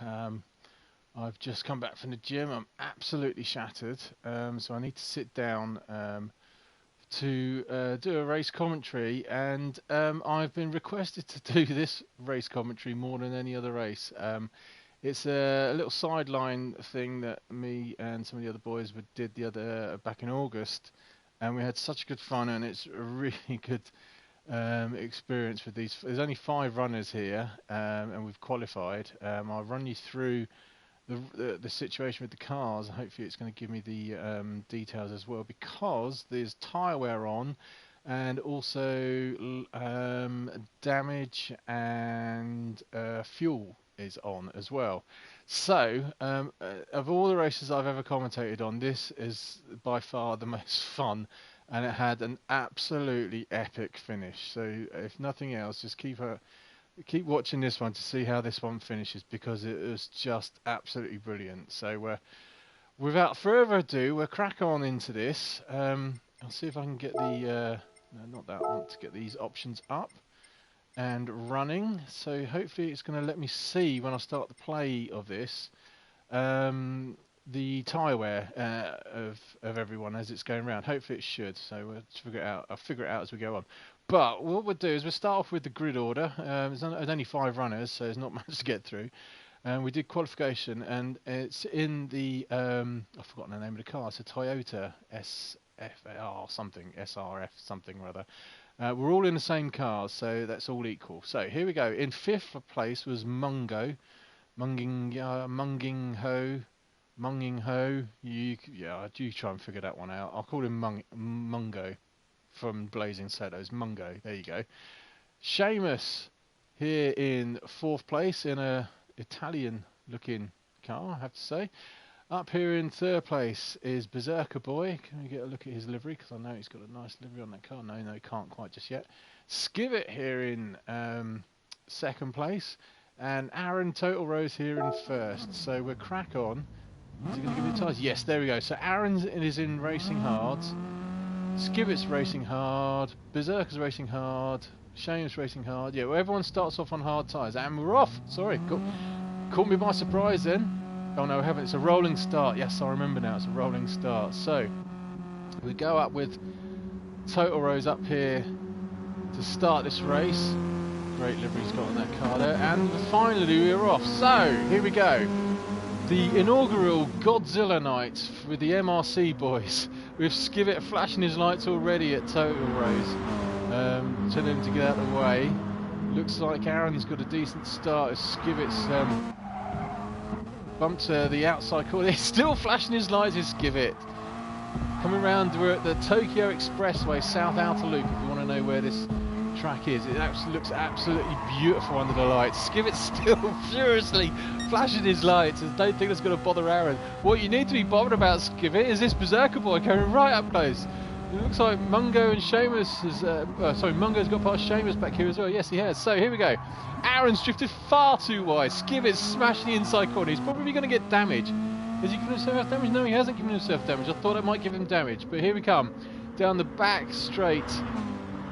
I've just come back from the gym. I'm absolutely shattered, so I need to sit down to do a race commentary, and I've been requested to do this race commentary more than any other race. It's a little sideline thing that me and some of the other boys did the other back in August, and we had such good fun, and it's a really good experience with these. There's only 5 runners here, and we've qualified. I'll run you through the situation with the cars. Hopefully it's going to give me the details as well, because there's tyre wear on, and also damage and fuel is on as well. So of all the races I've ever commentated on, this is by far the most fun, and it had an absolutely epic finish. So if nothing else, just keep watching this one to see how this one finishes, because it was just absolutely brilliant. So without further ado, we'll crack on into this. I'll see if I can get the no, not that one, to get these options up and running. So hopefully it's going to let me see when I start the play of this the tyre wear of everyone as it's going around. Hopefully it should. So we'll figure it out. I'll figure it out as we go on. But what we'll do is we'll start off with the grid order. There's only 5 runners, so there's not much to get through. We did qualification, and it's in the I've forgotten the name of the car. It's a Toyota SFR something, SRF something or other. We're all in the same cars, so that's all equal. So here we go. In 5th place was Munging Ho. Yeah, do try and figure that one out. I'll call him Mungo from Blazing Shadows. Mungo, there you go. Seamus here in 4th place in a Italian-looking car, I have to say. Up here in 3rd place is Beserker-Boy. Can we get a look at his livery? Because I know he's got a nice livery on that car. No, he can't quite just yet. Skivet here in 2nd place. And Aaron Total Rose here in 1st. So we'll crack on. Is he going to give me the tyres? Yes, there we go. So Aaron is in racing hard. Skivet's racing hard. Berserker's racing hard. Shane's racing hard. Yeah, well, everyone starts off on hard tyres. And we're off. Sorry. Caught me by surprise then. Oh no, I haven't. It's a rolling start. Yes, I remember now. It's a rolling start. So we go up with Total Rose up here to start this race. Great livery he's got on that car there. And finally we're off. So here we go. The inaugural Godzilla night with the MRC boys. With Skivet flashing his lights already at Total Rose. Telling him to get out of the way. Looks like Aaron's got a decent start as Skivet's bumped the outside corner. He's still flashing his lights, is Skivet. Coming round, we're at the Tokyo Expressway South Outer Loop, if you want to know where this track is. It actually looks absolutely beautiful under the lights. Skivet's still furiously flashing his lights. I don't think that's going to bother Aaron. What you need to be bothered about, Skivet, is this Beserker-Boy coming right up close. It looks like Mungo and Seamus is... sorry, Mungo's got past Seamus back here as well. Yes, he has. So here we go. Aaron's drifted far too wide. Skivet's smashing the inside corner. He's probably going to get damage. Has he given himself damage? No, he hasn't given himself damage. I thought it might give him damage. But here we come. Down the back straight.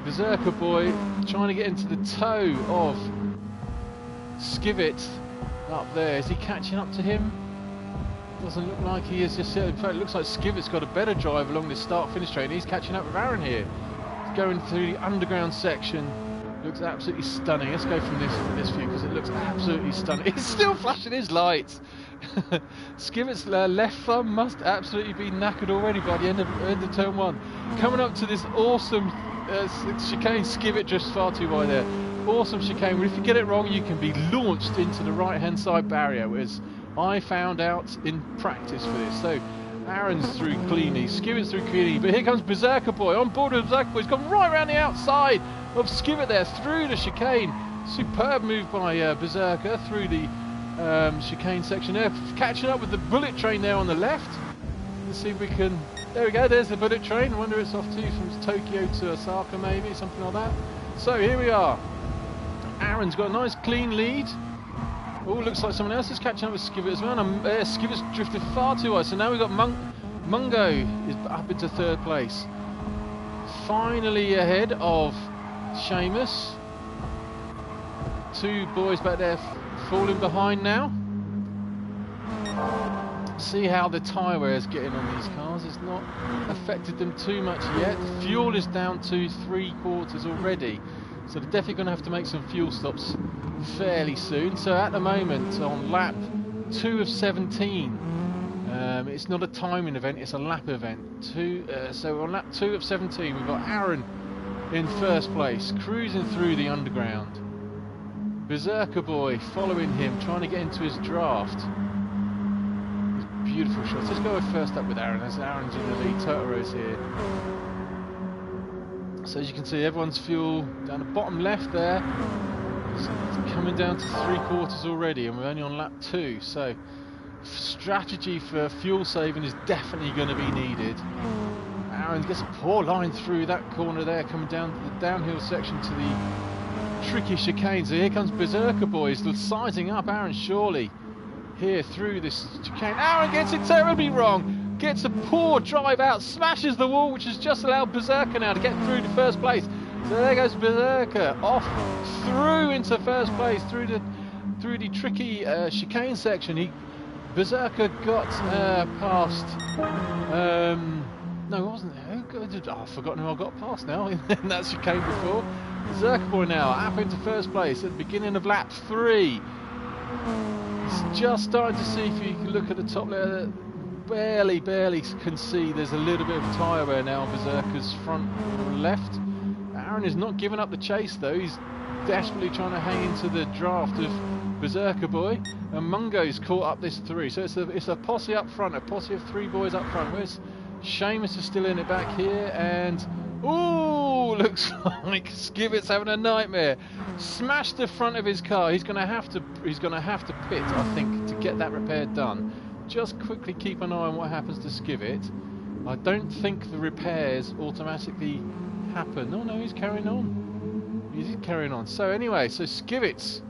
Beserker-Boy trying to get into the toe of Skivet up there. Is he catching up to him? Doesn't look like he is just yet. In fact, it looks like Skivet's got a better drive along this start-finish train. He's catching up with Aaron here. He's going through the underground section. Looks absolutely stunning. Let's go from this view because it looks absolutely stunning. He's still flashing his lights. Skivet's left thumb must absolutely be knackered already by the end of turn 1. Coming up to this awesome chicane. Skivet drifts far too wide there. Awesome chicane. But if you get it wrong, you can be launched into the right-hand side barrier, whereas I found out in practice for this. So Aaron's through cleanly, Skivet's through cleanly, but here comes Beserker-Boy on board with Beserker-Boy. He's gone right around the outside of Skivet there through the chicane. Superb move by Beserker through the chicane section there, catching up with the bullet train there on the left. Let's see if we can. There we go. There's the bullet train. I wonder it's off to from Tokyo to Osaka, maybe something like that. So here we are. Aaron's got a nice clean lead. Oh, looks like someone else is catching up with Skivet as well. Skivet's drifted far too wide. So now we've got Mungo is up into 3rd place. Finally ahead of Seamus. 2 boys back there falling behind now. See how the tyre wear is getting on these cars. It's not affected them too much yet. Fuel is down to 3/4 already, so they're definitely going to have to make some fuel stops fairly soon. So at the moment, on lap 2 of 17, it's not a timing event, it's a lap event. So on lap 2 of 17, we've got Aaron in first place, cruising through the underground. Beserker-Boy following him, trying to get into his draft. Beautiful shots. Let's go first up with Aaron, as Aaron's in the lead. Totaro's here. So as you can see, everyone's fuel down the bottom left there. It's coming down to 3/4 already, and we're only on lap 2. So strategy for fuel saving is definitely going to be needed. Aaron gets a poor line through that corner there, coming down to the downhill section to the tricky chicane. So here comes Beserker-Boy, sizing up Aaron surely. Here through this chicane, Aaron gets it terribly wrong, gets a poor drive out, smashes the wall, which has just allowed Beserker now to get through to first place. So there goes Beserker off through into first place through the tricky chicane section. Berserker got past. No, it wasn't. I've forgotten who I got past now. And that chicane before. Beserker-Boy now up into first place at the beginning of lap 3. It's just starting to see, if you can look at the top there, barely can see there's a little bit of tyre wear now on Berserker's front left. Aaron is not giving up the chase though, he's desperately trying to hang into the draft of Beserker-Boy, and Mungo's caught up this 3, so it's a posse up front, a posse of 3 boys up front. Where's Seamus is still in it back here, and ooh, looks like Skivit's having a nightmare. Smashed the front of his car. He's going to have to pit, I think, to get that repair done. Just quickly keep an eye on what happens to Skivit. I don't think the repairs automatically happen. Oh no, he's carrying on. He's carrying on. So anyway, so Skivit's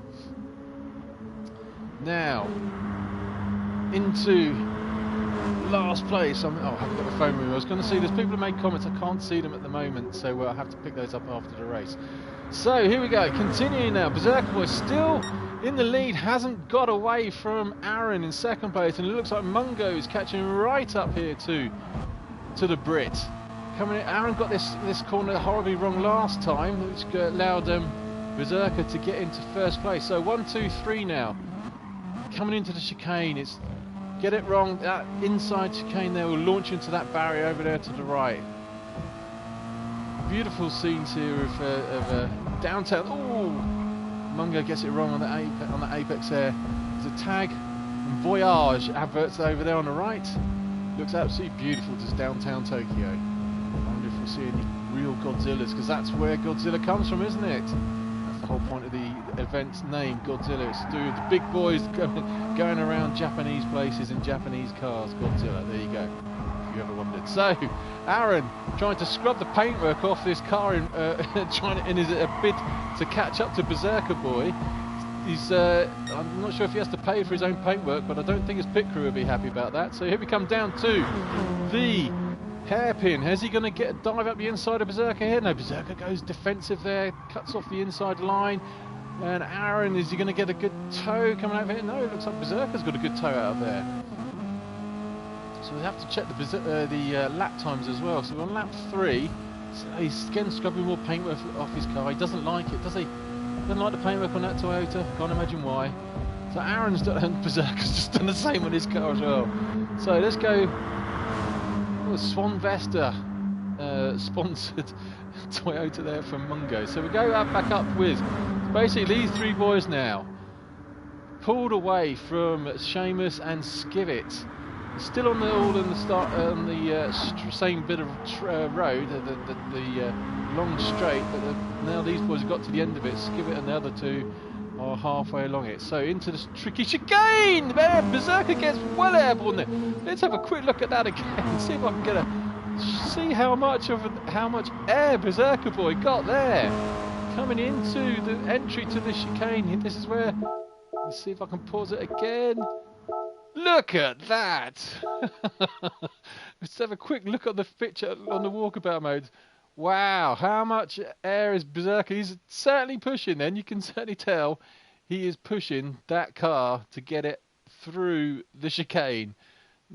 now into last place. I haven't got the phone with me. I was going to see there's people who made comments. I can't see them at the moment, so I'll have to pick those up after the race. So here we go, continuing now. Beserker-Boy still in the lead, hasn't got away from Aaron in second place, and it looks like Mungo's catching right up here to the Brit. Coming in, Aaron got this corner horribly wrong last time, which allowed Berserker to get into first place. So 1, 2, 3 now. Coming into the chicane, it's get it wrong. That inside chicane there will launch into that barrier over there to the right. Beautiful scenes here of downtown. Oh, Mungo gets it wrong on the apex there. There's a tag and Voyage adverts over there on the right. Looks absolutely beautiful, just downtown Tokyo. I wonder if we'll see any real Godzillas, because that's where Godzilla comes from, isn't it? That's the whole point of the event's name, Godzilla. It's to do with the big boys going around Japanese places in Japanese cars. Godzilla, there you go, if you ever wondered. So Aaron trying to scrub the paintwork off this car in his bid to catch up to Beserker-Boy. He's I'm not sure if he has to pay for his own paintwork, but I don't think his pit crew will be happy about that. So here we come down to the hairpin. Is he going to get a dive up the inside of Berserker here? No, Berserker goes defensive there, cuts off the inside line. And Aaron, is he going to get a good toe coming out of here? No, it looks like Berserker's got a good toe out of there. So we have to check the lap times as well. So we're on lap 3. So he's again scrubbing more paintwork off his car. He doesn't like it, does he? Doesn't like the paintwork on that Toyota. Can't imagine why. So Aaron's done, and Berserker's just done the same on his car as well. So let's go. Swan Vesta sponsored Toyota there from Mungo. So we go back up with basically these 3 boys now. Pulled away from Seamus and Skivit. Still on the same bit of road, the long straight, but now these boys have got to the end of it. Skivit and the other 2 are halfway along it. So into this tricky chicane, there Berserker gets well airborne there. Let's have a quick look at that again. See if I can get see how much air Beserker-Boy got there. Coming into the entry to the chicane. This is where. Let's see if I can pause it again. Look at that! Let's have a quick look at the picture on the walkabout mode. Wow, how much air is Berserker? He's certainly pushing then. You can certainly tell he is pushing that car to get it through the chicane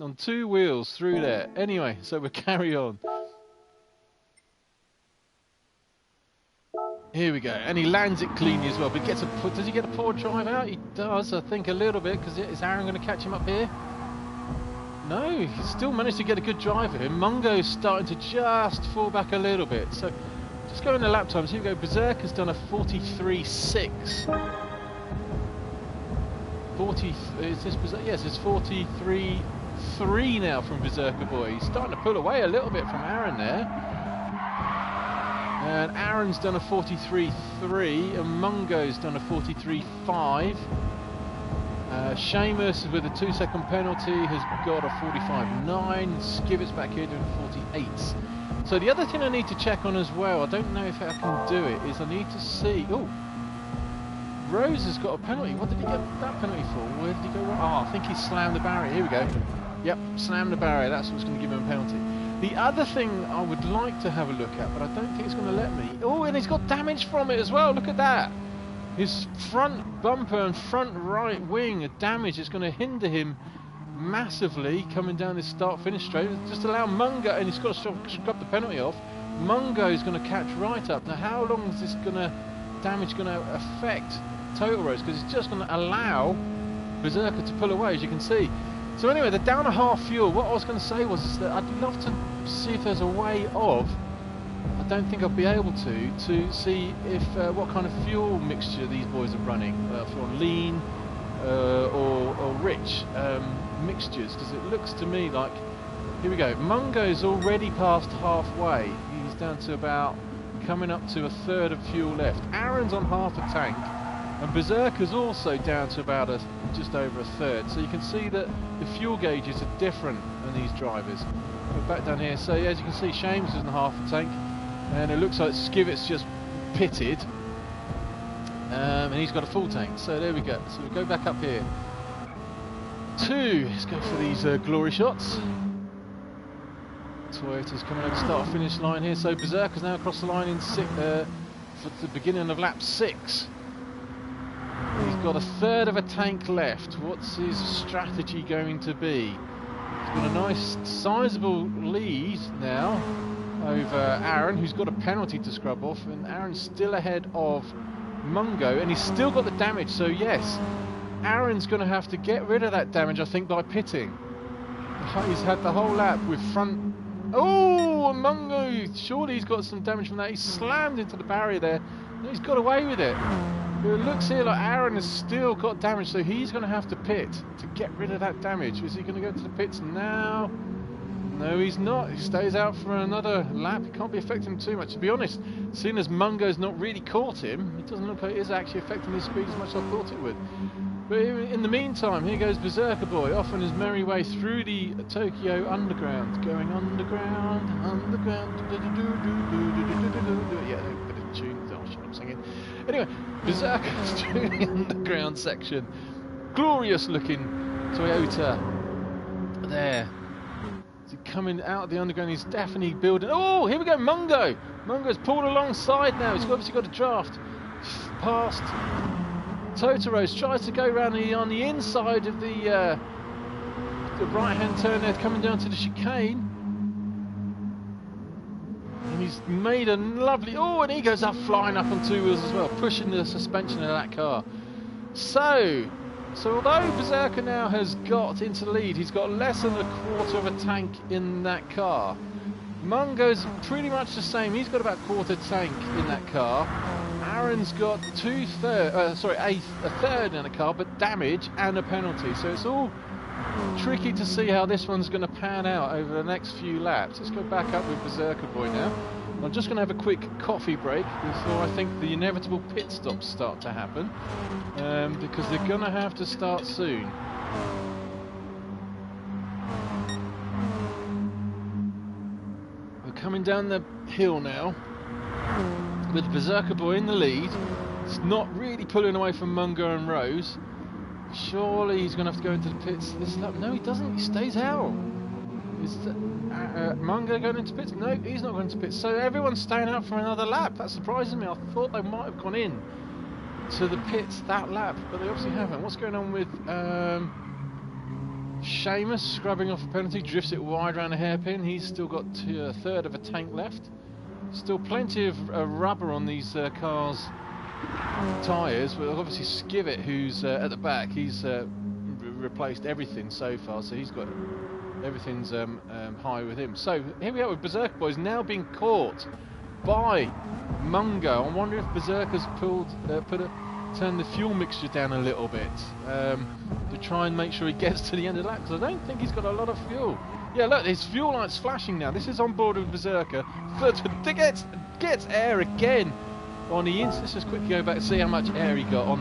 on 2 wheels through there. Anyway, so we'll carry on. Here we go, and he lands it cleanly as well, but gets does he get a poor drive out? He does, I think, a little bit, because is Aaron going to catch him up here? No, he still managed to get a good drive at him. Mungo's starting to just fall back a little bit, so just going to lap times. Here we go, Beserker's done a 43.6. 40, is this Berserker? Yes, it's 43.3 now from Beserker-Boy. He's starting to pull away a little bit from Aaron there. And Aaron's done a 43.3 and Mungo's done a 43.5. Seamus with a 2-second penalty has got a 45.9. Skivitt's back here doing 48. So the other thing I need to check on as well, I don't know if I can do it, is I need to see... Oh, Rose has got a penalty. What did he get that penalty for? Where did he go wrong? Oh, I think he slammed the barrier. Here we go. Yep, slammed the barrier. That's what's going to give him a penalty. The other thing I would like to have a look at, but I don't think it's going to let me. Oh, and he's got damage from it as well. Look at that. His front bumper and front right wing are damaged. It's going to hinder him massively coming down this start-finish straight. Just allow Mungo, and he's got to scrub the penalty off. Mungo is going to catch right up. Now, how long is this damage going to affect Total Rose? Because it's just going to allow Beserker to pull away, as you can see. So anyway, they're down a half fuel. What I was going to say was that I'd love to see if there's a way of, I don't think I'll be able to see if what kind of fuel mixture these boys are running, if you're on lean or rich mixtures, because it looks to me like, here we go, Mungo's already past halfway. He's down to about, coming up to a third of fuel left. Aaron's on half a tank, and Beserker's also down to about just over a third. So you can see that the fuel gauges are different on these drivers. Go back down here. So as you can see, Seamus is on half a tank, and it looks like Skivitt's just pitted, and he's got a full tank. So there we go. So we go back up here. Let's go for these glory shots. Toyota's coming over the start-finish line here. So Beserker's now across the line in for the beginning of lap 6. He's got a third of a tank left. What's his strategy going to be? He's got a nice sizable lead now over Aaron, who's got a penalty to scrub off, and Aaron's still ahead of Mungo, and he's still got the damage. So yes, Aaron's going to have to get rid of that damage, I think, by pitting. He's had the whole lap with front... Oh, Mungo, surely he's got some damage from that. He slammed into the barrier there. He's got away with it. It looks here like Aaron has still got damage, so he's going to have to pit to get rid of that damage. Is he going to go to the pits now? No, he's not. He stays out for another lap. It can't be affecting him too much. To be honest, seeing as Mungo's not really caught him, it doesn't look like it is actually affecting his speed as much as I thought it would. But in the meantime, here goes Beserker-Boy off on his merry way through the Tokyo Underground. Going underground. Yeah, a bit of tune. Oh, shut up singing. Anyway, Beserker's doing the underground section. Glorious looking Toyota there. So coming out of the underground, he's definitely building. Oh, here we go, Mungo. Mungo's pulled alongside now. He's obviously got a draft past Totaros. Tries to go around on the inside of the right-hand turn there, coming down to the chicane. And he's made a lovely... Oh, and he goes up, flying up on 2 wheels as well, pushing the suspension of that car. So although Beserker now has got into the lead, he's got less than a quarter of a tank in that car. Mungo's pretty much the same. He's got about a quarter tank in that car. Aaron's got a third in the car, but damage and a penalty. So it's all tricky to see how this one's going to pan out over the next few laps. Let's go back up with Beserker-Boy now. I'm just going to have a quick coffee break before I think the inevitable pit stops start to happen, because they're going to have to start soon. We're coming down the hill now with Beserker-Boy in the lead. It's not really pulling away from Mungo and Rose. Surely he's going to have to go into the pits this lap. No, he doesn't. He stays out. Is Mungo going into pits? No, he's not going into pits. So everyone's staying out for another lap. That surprises me. I thought they might have gone in to the pits that lap, but they obviously haven't. What's going on with Seamus scrubbing off a penalty, drifts it wide around a hairpin. He's still got a third of a tank left. Still plenty of rubber on these cars' tyres, but obviously Skivet, who's at the back, he's replaced everything so far, so he's got everything's high with him. So here we are with Beserker-Boy now being caught by Mungo. I wonder if Beserker's turned the fuel mixture down a little bit to try and make sure he gets to the end of that, because I don't think he's got a lot of fuel. Yeah, look, his fuel light's flashing now. This is on board with Beserker. Gets air again on the inside. Let's just quickly go back and see how much air he got on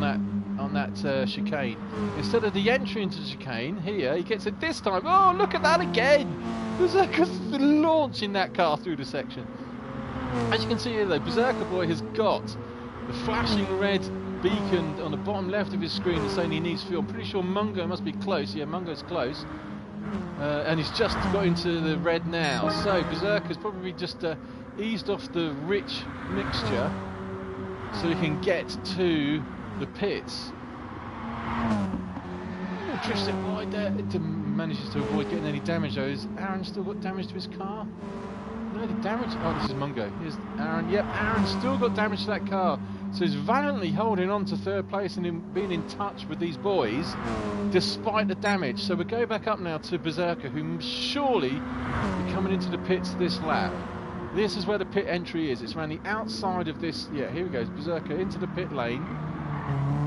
that chicane. Instead of the entry into the chicane, here he gets it this time. Oh, look at that again! Beserker's launching that car through the section. As you can see here, though, Beserker-Boy has got the flashing red beacon on the bottom left of his screen that's saying he needs fuel. I'm pretty sure Mungo must be close. Yeah, Mungo's close. And he's just got into the red now. So Beserker's probably just eased off the rich mixture so he can get to the pits. Drifts it wide there. It manages to avoid getting any damage though. Has Aaron still got damage to his car? No, the damage. Oh, this is Mungo. Here's Aaron. Yep, Aaron's still got damage to that car. So he's valiantly holding on to third place and being in touch with these boys despite the damage. So we go back up now to Beserker, who surely be coming into the pits this lap. This is where the pit entry is. It's around the outside of this. Yeah, here we go. Beserker into the pit lane.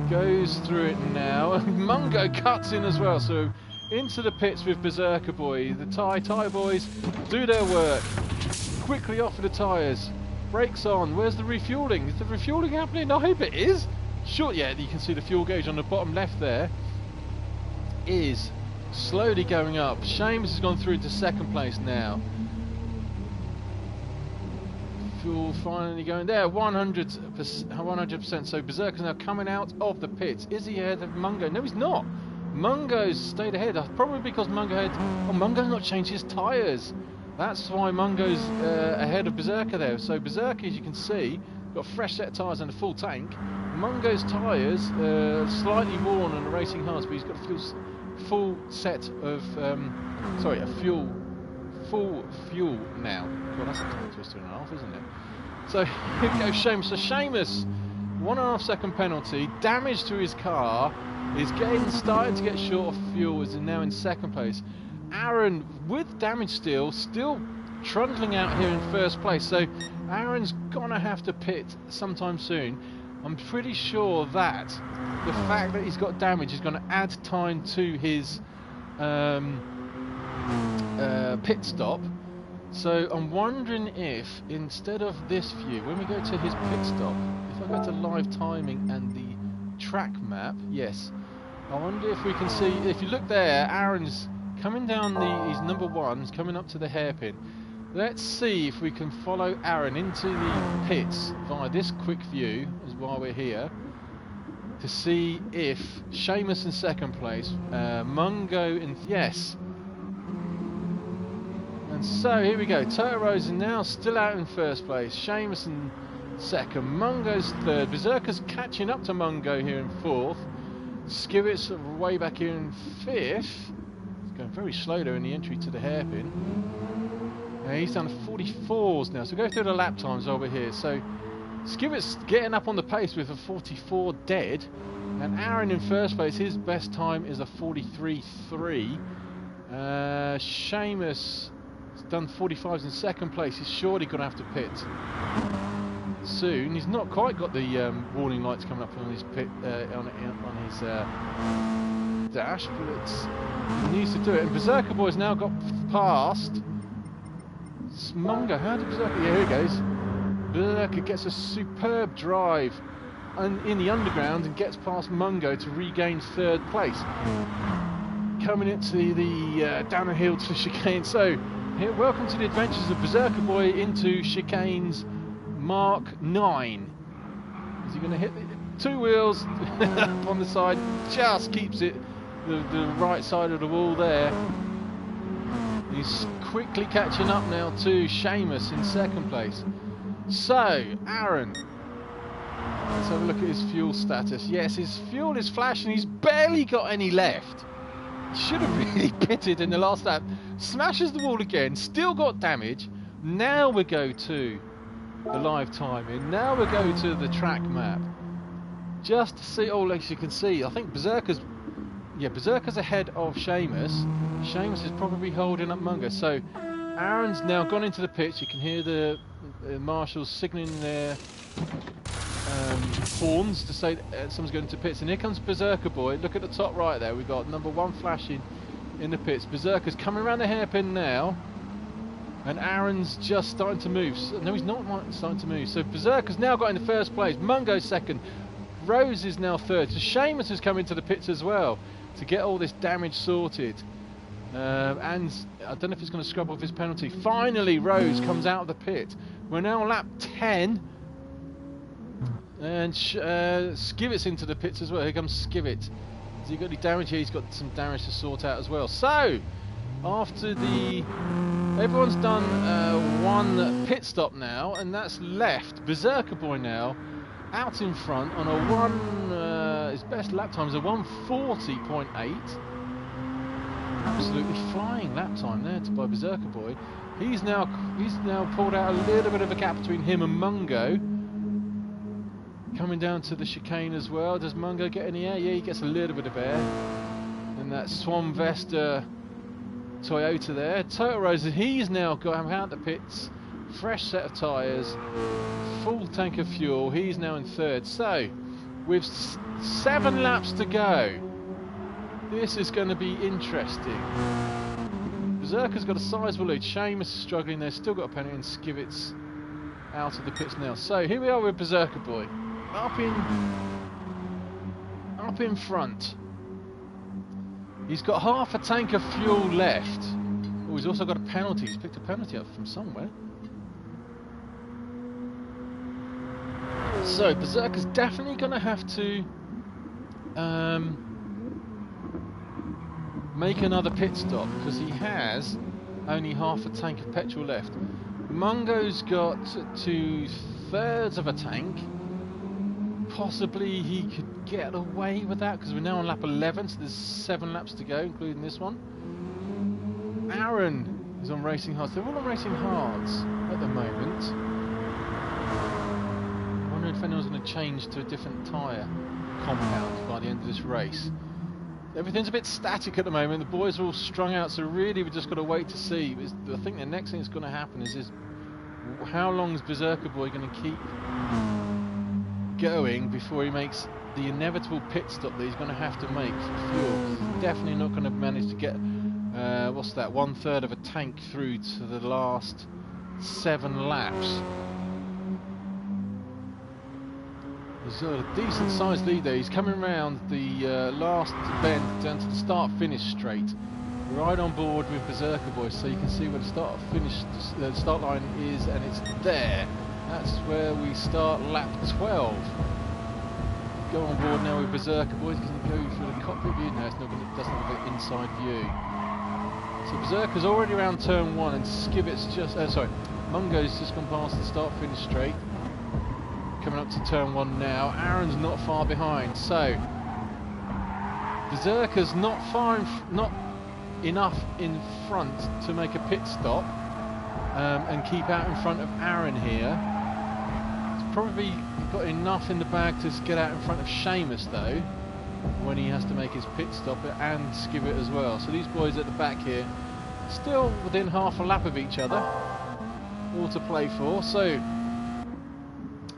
Goes through it now. Mungo cuts in as well. So into the pits with Beserker-Boy. The tyre boys do their work. Quickly off of the tyres. Brakes on. Where's the refuelling? Is the refuelling happening? I hope it is. Sure, yeah, you can see the fuel gauge on the bottom left there is slowly going up. Seamus has gone through to second place now. Fuel finally going there, 100%. So Beserker's now coming out of the pits. Is he ahead of Mungo? No, he's not. Mungo's stayed ahead. Probably because Mungo's not changed his tyres. That's why Mungo's ahead of Beserker there. So Beserker, as you can see, got a fresh set of tyres and a full tank. Mungo's tyres slightly worn on the racing hards, but he's got a full set of full fuel now. Well, that's a tongue twister and a half, isn't it? So here we go, Seamus. So Seamus, 1.5 second penalty, damage to his car, is starting to get short of fuel, is now in second place. Aaron, with damage still trundling out here in first place. So Aaron's gonna have to pit sometime soon. I'm pretty sure that the fact that he's got damage is going to add time to his pit stop. So I'm wondering if instead of this view, when we go to his pit stop, if I go to live timing and the track map, yes, I wonder if we can see, if you look there, Aaron's coming down he's number one, he's coming up to the hairpin. Let's see if we can follow Aaron into the pits via this quick view, as while we're here, to see if Seamus in second place, Mungo in yes. And so here we go. Toto Rosa now still out in first place. Seamus in second. Mungo's third. Beserker's catching up to Mungo here in fourth. Skivet's way back here in fifth. It's going very slow there in the entry to the hairpin. He's done 44s now, so go through the lap times over here. So Skivet's getting up on the pace with a 44 dead, and Aaron in first place, his best time is a 43.3. Seamus has done 45s in second place. He's surely going to have to pit soon. He's not quite got the warning lights coming up on his pit on his dash, but he needs to do it. And Beserker-Boy's now got past Mungo. How did Beserker? Yeah, here he goes. Beserker gets a superb drive in the underground and gets past Mungo to regain third place. Coming into the down the hill to the chicane. So, here, welcome to the adventures of Beserker-Boy into chicanes Mark 9. Is he going to hit the two wheels up on the side? Just keeps it the right side of the wall there. He's quickly catching up now to Seamus in second place. So, Aaron, let's have a look at his fuel status. Yes, his fuel is flashing. He's barely got any left. should have really pitted in the last lap. Smashes the wall again, still got damage. Now we go to the live timing. Now we go to the track map. Just to see, oh, as you can see, I think Beserker's ahead of Seamus. Seamus is probably holding up Mungo. So Aaron's now gone into the pits. You can hear the marshals signalling their horns to say someone's going to pits. And here comes Beserker-Boy. Look at the top right there. We've got number 1 flashing in the pits. Beserker's coming around the hairpin now. And Aaron's just starting to move. No, he's not starting to move. So Beserker's now got in the first place. Mungo's second. Rose is now third. So Seamus has come into the pits as well to get all this damage sorted. And I don't know if he's going to scrub off his penalty. Finally, Rose comes out of the pit. We're now on lap 10. And Skivitt's into the pits as well. Here comes Skivitt. Has he got any damage here? He's got some damage to sort out as well. So, after everyone's done one pit stop now, and that's left Beserker-Boy now out in front on a his best lap time is a 1:40.8. Absolutely flying lap time there by Beserker-Boy. He's now pulled out a little bit of a gap between him and Mungo. Coming down to the chicane as well. Does Mungo get any air? Yeah, he gets a little bit of air. And that Swan Vesta Toyota there. Total Rosa, he's now got out the pits. Fresh set of tyres. Full tank of fuel. He's now in third. So, with 7 laps to go, this is going to be interesting. Beserker's got a sizable lead. Seamus is struggling there. Still got a penalty, and Skivitt's out of the pits now. So, here we are with Beserker-Boy. Up in front. He's got half a tank of fuel left. Oh, he's also got a penalty. He's picked a penalty up from somewhere. So Beserker's definitely going to have to make another pit stop because he has only half a tank of petrol left. Mungo's got 2/3 of a tank. Possibly he could get away with that because we're now on lap 11, so there's 7 laps to go, including this one. Aaron is on racing hards. They're all on racing hards at the moment. I wonder if anyone's going to change to a different tyre compound by the end of this race. Everything's a bit static at the moment. The boys are all strung out, so really we've just got to wait to see. I think the next thing that's going to happen is how long is Beserker-Boy going to keep going before he makes the inevitable pit stop that he's going to have to make for fuel. He's definitely not going to manage to get 1/3 of a tank through to the last 7 laps. He's got a decent sized lead there. He's coming around the last bend down to the start-finish straight, right on board with Beserker-Boy, so you can see where the start line is, and it's there. That's where we start lap 12. Go on board now with Beserker-Boy. He's going to go through the cockpit view. No, doesn't have an inside view. So Beserker's already around turn 1, and Skivitt's Mungo's just gone past the start-finish straight. Coming up to turn 1 now. Aaron's not far behind. So Beserker's not enough in front to make a pit stop and keep out in front of Aaron here. Probably got enough in the bag to get out in front of Seamus though when he has to make his pit stop, and Skivitt as well. So these boys at the back here still within half a lap of each other, all to play for. So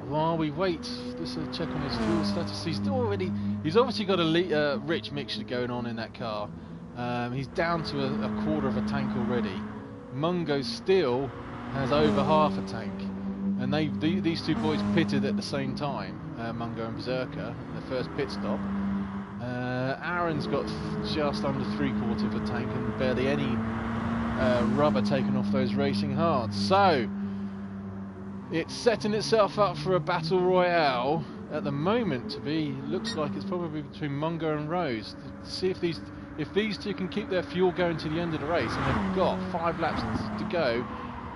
while we wait, just a check on his fuel status. He's obviously got a rich mixture going on in that car. He's down to a 1/4 of a tank already. Mungo still has over half a tank. And these two boys pitted at the same time, Mungo and Beserker, in the first pit stop. Aaron's got just under 3/4 of a tank and barely any rubber taken off those racing hards. So it's setting itself up for a battle royale at the moment. Looks like it's probably between Mungo and Rose. To see if these two can keep their fuel going to the end of the race, and they've got 5 laps to go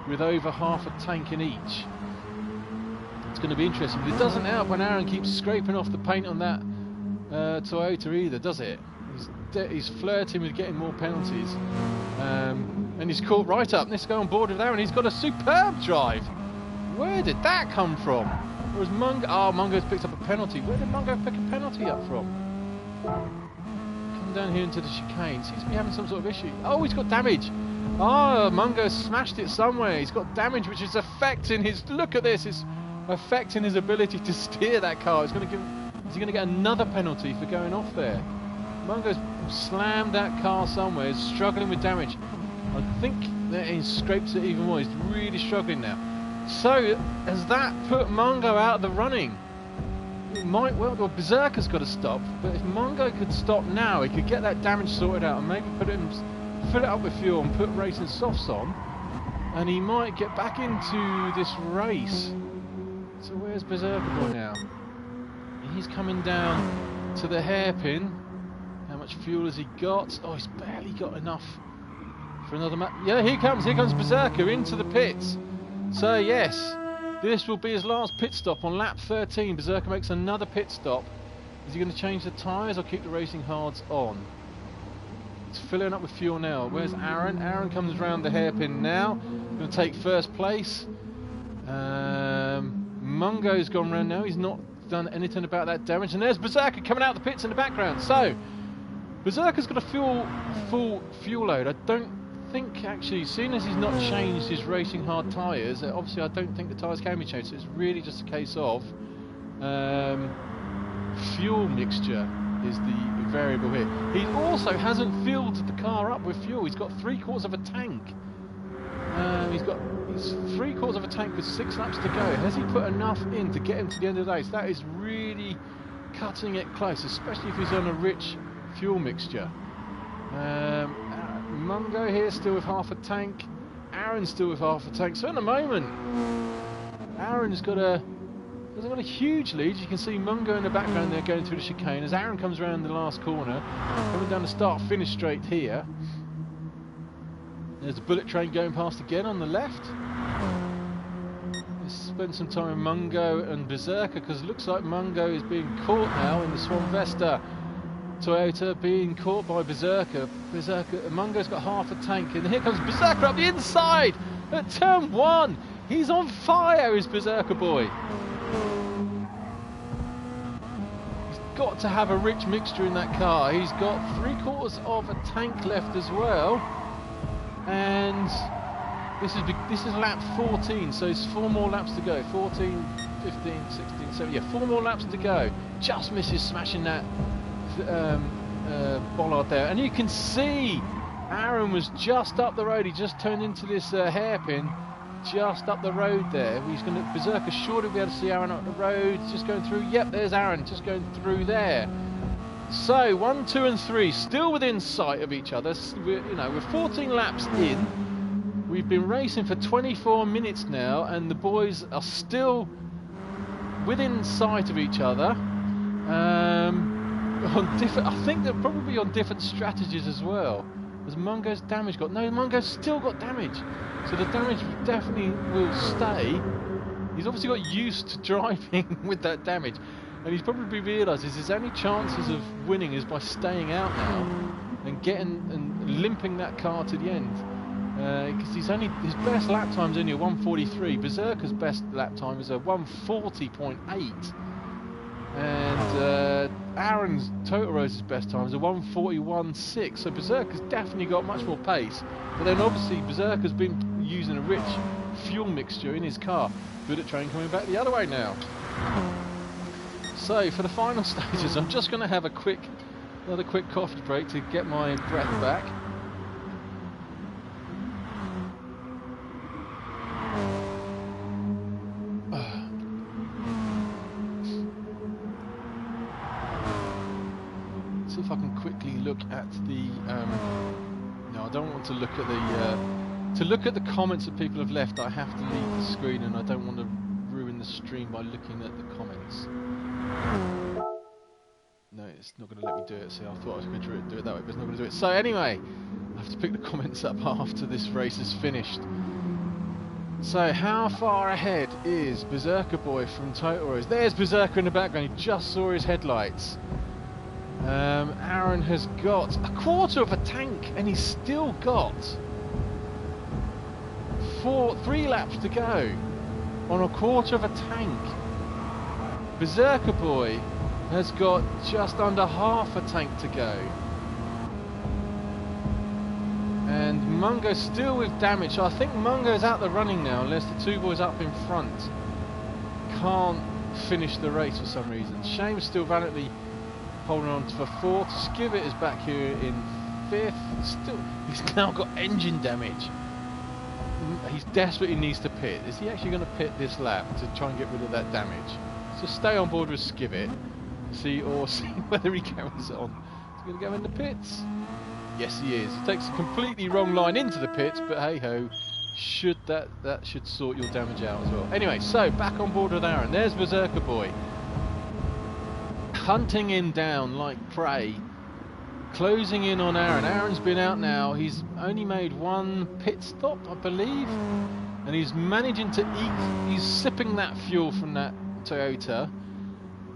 with over half a tank in each. It's going to be interesting, but it doesn't help when Aaron keeps scraping off the paint on that Toyota either, does it? He's he's flirting with getting more penalties. And he's caught right up. Let's go on board with Aaron. He's got a superb drive. Where did that come from? Whereas Mungo... Oh, Mungo's picked up a penalty. Where did Mungo pick a penalty up from? Coming down here into the chicane. Seems to be having some sort of issue. Oh, he's got damage. Oh, Mungo smashed it somewhere. He's got damage which is affecting his... Look at this. It's affecting his ability to steer that car. It's going to give... Is he going to get another penalty for going off there? Mungo's slammed that car somewhere. He's struggling with damage. I think that he scrapes it even more. He's really struggling now. So, has that put Mungo out of the running? It might well Beserker's got to stop, but if Mungo could stop now, he could get that damage sorted out and maybe fill it up with fuel and put racing softs on, and he might get back into this race. So where's Beserker-Boy now? He's coming down to the hairpin. How much fuel has he got? Oh, he's barely got enough for another map. Yeah, here comes Berserker into the pits. So yes, this will be his last pit stop on lap 13. Berserker makes another pit stop. Is he going to change the tyres or keep the racing hards on? It's filling up with fuel now. Where's Aaron? Aaron comes round the hairpin now. Going to take first place. Mungo's gone round now. He's not done anything about that damage. And there's Berserker coming out the pits in the background. So Berserker's got a full fuel load. I don't think actually, seeing as he's not changed his racing hard tyres, obviously I don't think the tyres can be changed. So it's really just a case of fuel mixture is the variable here. He also hasn't filled the car up with fuel. He's got 3/4 of a tank. He's 3/4 of a tank with 6 laps to go. Has he put enough in to get him to the end of the race? That is really cutting it close, especially if he's on a rich fuel mixture. Mungo here still with half a tank. Aaron's still with half a tank. So at the moment, Aaron's got a huge lead. You can see Mungo in the background there going through the chicane as Aaron comes around the last corner, coming down the start-finish straight here. There's a bullet train going past again on the left. Let's spend some time with Mungo and Beserker because it looks like Mungo is being caught now in the Swan Vesta Toyota, being caught by Beserker. Mungo's got half a tank, and here comes Beserker up the inside at turn 1. He's on fire, is Beserker-Boy. He's got to have a rich mixture in that car. He's got 3/4 of a tank left as well, and this is lap 14, so it's 4 more laps to go. 14, 15, 16, 17. Yeah, 4 more laps to go. Just misses smashing that bollard there, and you can see Aaron was just up the road. He just turned into this hairpin just up the road there. He's going to Berserker surely be able to see Aaron up the road. Just going through. Yep, there's Aaron just going through there. So 1, 2 and 3 still within sight of each other. We're 14 laps in. We've been racing for 24 minutes now, and the boys are still within sight of each other. I think they're probably on different strategies as well. Has Mungo's damage got? No, Mungo's still got damage. So the damage definitely will stay. He's obviously got used to driving with that damage. And he's probably realises his only chances of winning is by staying out now and limping that car to the end. Because his best lap time's only a 1:43. Berserker's best lap time is a 1:40.8. And Aaron's Totoro's best time is a 1:41.6. So Berserker's definitely got much more pace. But then obviously Berserker's been using a rich fuel mixture in his car. Bullet train coming back the other way now. So for the final stages, I'm just going to have another quick coffee break to get my breath back. See if I can quickly look at the. No, I don't want to look at the. To look at the comments that people have left, I have to leave the screen, and I don't want to ruin the stream by looking at the comments. No, it's not going to let me do it. See, I thought I was going to do it that way, but it's not going to do it. So anyway, I have to pick the comments up after this race is finished. So how far ahead is Beserker-Boy from Totoro's? There's Beserker in the background. You just saw his headlights. Aaron has got a quarter of a tank, and he's still got 3 laps to go on a quarter of a tank. Beserker-Boy has got just under half a tank to go. And Mungo's still with damage. So I think Mungo's out the running now, unless the 2 boys up in front can't finish the race for some reason. Shame's still valiantly holding on for 4th. Skivet is back here in 5th. Still, he's now got engine damage. He desperately needs to pit. Is he actually going to pit this lap to try and get rid of that damage? So stay on board with Skivet. See whether he carries it on. Is he going to go in the pits? Yes, he is. He takes a completely wrong line into the pits, but hey ho, that should sort your damage out as well. Anyway, so back on board with Aaron. There's Beserker-Boy, hunting him down like prey, closing in on Aaron. Aaron's been out now. He's only made 1 pit stop, I believe, and he's managing to eat. He's sipping that fuel from that Toyota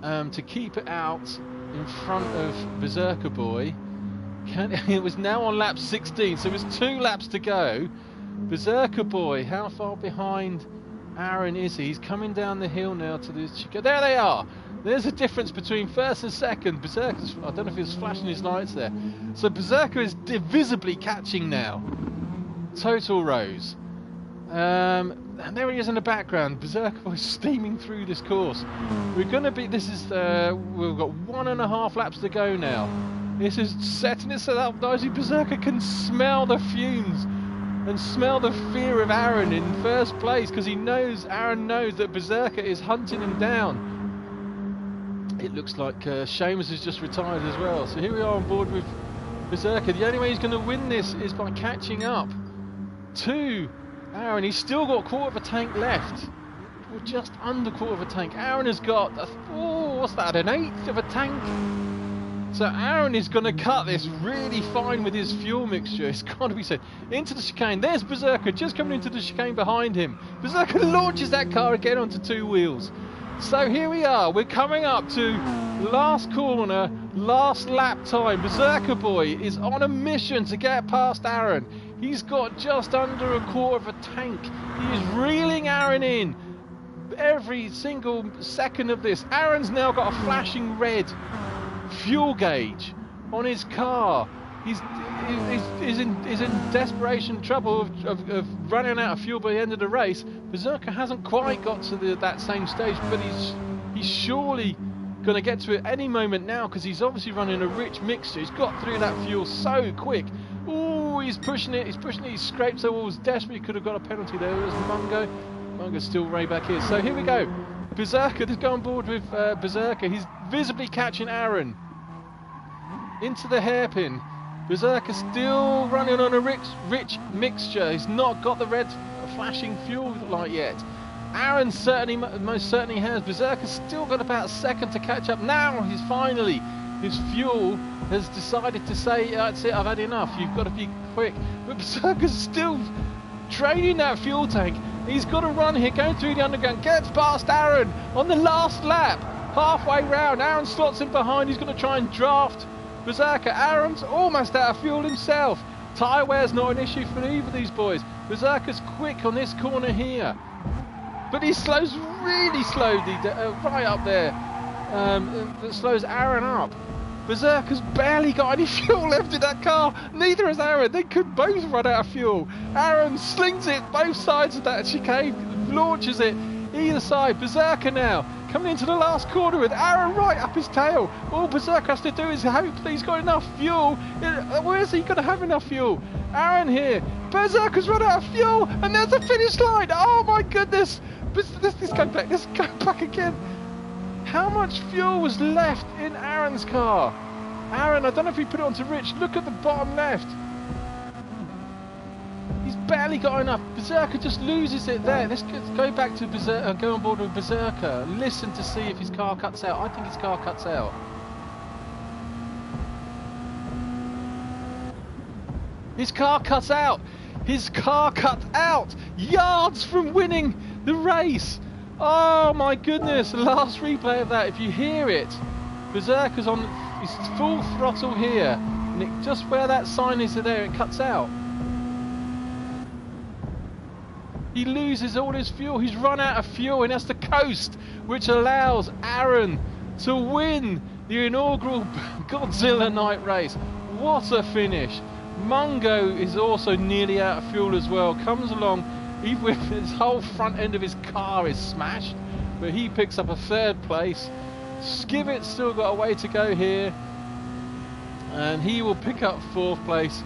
to keep it out in front of Beserker-Boy. It was now on lap 16, so there's 2 laps to go. Beserker-Boy, how far behind Aaron is he? He's coming down the hill now to the chicane. There they are. There's a difference between 1st and 2nd. Berserker's, I don't know if he was flashing his lights there. So Berserker is visibly catching now. Total Rose. And there he is in the background. Beserker-Boy steaming through this course. We're going to be, we've got 1.5 laps to go now. This is setting itself up nicely. Berserker can smell the fumes and smell the fear of Aaron in 1st place, because Aaron knows that Berserker is hunting him down. It looks like Seamus has just retired as well. So here we are on board with Beserker. The only way he's going to win this is by catching up to Aaron. He's still got 1/4 of a tank left. Or just under 1/4 of a tank. Aaron has got, what's that, an 1/8 of a tank? So Aaron is going to cut this really fine with his fuel mixture. It's got to be said. Into the chicane. There's Beserker just coming into the chicane behind him. Berserker launches that car again onto 2 wheels. So here we are. We're coming up to last corner, last lap time. Beserker-Boy is on a mission to get past Aaron. He's got just under 1/4 of a tank. He is reeling Aaron in every single second of this. Aaron's now got a flashing red fuel gauge on his car. He's in desperation trouble of running out of fuel by the end of the race. Berserker hasn't quite got to that same stage, but he's surely going to get to it any moment now, because he's obviously running a rich mixture. He's got through that fuel so quick. Oh, he's pushing it, he scraped the walls. Desperately could have got a penalty there. There's Mungo. Mungo's still way back here. So here we go. Berserker, just go on board with Berserker. He's visibly catching Aaron into the hairpin. Berserker still running on a rich mixture. He's not got the red flashing fuel light yet. Aaron most certainly has. Berserker's still got about a second to catch up. Now he's finally, his fuel has decided to say, that's it, I've had enough, you've got to be quick. But Berserker's still draining that fuel tank. He's got to run here, going through the underground, gets past Aaron on the last lap. Halfway round, Aaron slots in behind. He's going to try and draft Berserker. Aaron's almost out of fuel himself. Tyre wear's not an issue for either of these boys. Berserker's quick on this corner here, but he slows really slowly right up there. That slows Aaron up. Berserker's barely got any fuel left in that car. Neither has Aaron. They could both run out of fuel. Aaron slings it both sides of that chicane, launches it either side. Berserker now coming into the last corner with Aaron right up his tail. All Berserker has to do is hope that he's got enough fuel. Where is he going to have enough fuel? Aaron here. Berserker's run out of fuel, and there's the finish line. Oh my goodness. Let's go back. Let's go back again. How much fuel was left in Aaron's car? Aaron, I don't know if he put it onto Rich. Look at the bottom left. He's barely got enough. Berserker just loses it there. Let's go back to Berserker, go on board with Berserker. Listen to see if his car cuts out. I think his car cuts out. His car cuts out. His car cut out. Yards from winning the race. Oh my goodness, the last replay of that, if you hear it, Berserker's on He's full throttle here, and just where that sign is there, it cuts out. He loses all his fuel. He's run out of fuel and has to coast, which allows Aaron to win the inaugural Godzilla night race. What a finish. Mungo is also nearly out of fuel as well. Comes along, even with his whole front end of his car is smashed, but he picks up a 3rd place. Skivit's still got a way to go here, and he will pick up 4th place.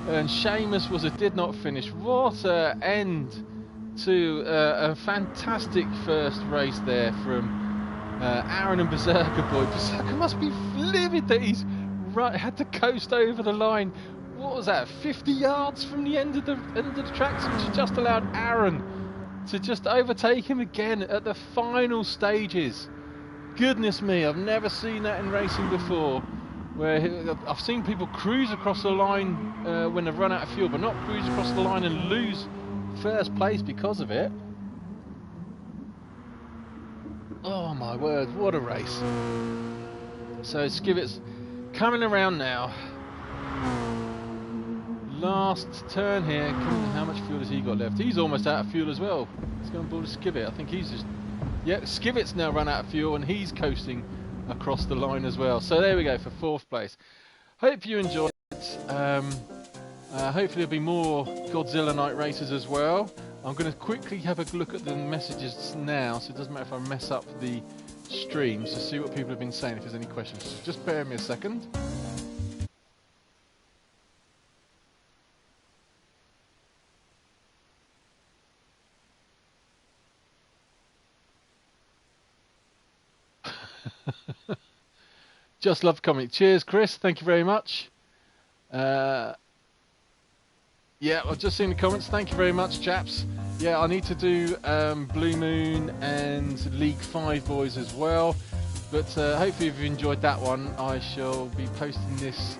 And Seamus did not finish. What an end to a fantastic first race there from Aaron and Beserker-Boy. Beserker must be livid that he's had to coast over the line. What was that, 50 yards from the end of the track, which just allowed Aaron to just overtake him again at the final stages. Goodness me, I've never seen that in racing before, where I've seen people cruise across the line when they've run out of fuel, but not cruise across the line and lose 1st place because of it. Oh my word, what a race. So Skivit's coming around now. Last turn here. How much fuel has he got left? He's almost out of fuel as well. Let's go on board with Skivit. I think he's just... Yeah, Skivit's now run out of fuel and he's coasting across the line as well. So there we go for 4th place. Hope you enjoyed it. Hopefully there'll be more Godzilla night races as well. I'm going to quickly have a look at the messages now, so it doesn't matter if I mess up the streams, to see what people have been saying, if there's any questions. So just bear me a second. Just love comment. Cheers, Chris. Thank you very much. Yeah, I've just seen the comments. Thank you very much, chaps. Yeah, I need to do Blue Moon and League 5 boys as well. But hopefully if you enjoyed that one, I shall be posting this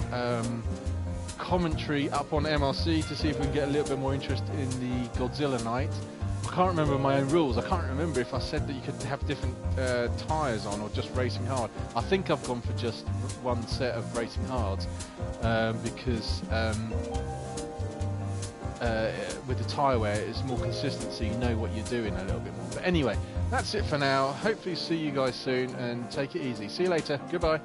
commentary up on MRC to see if we can get a little bit more interest in the Godzilla night. I can't remember my own rules. I can't remember if I said that you could have different tyres on or just racing hard. I think I've gone for just one set of racing hards because with the tyre wear it's more consistency, you know what you're doing a little bit more. But anyway, that's it for now. Hopefully see you guys soon and take it easy. See you later. Goodbye.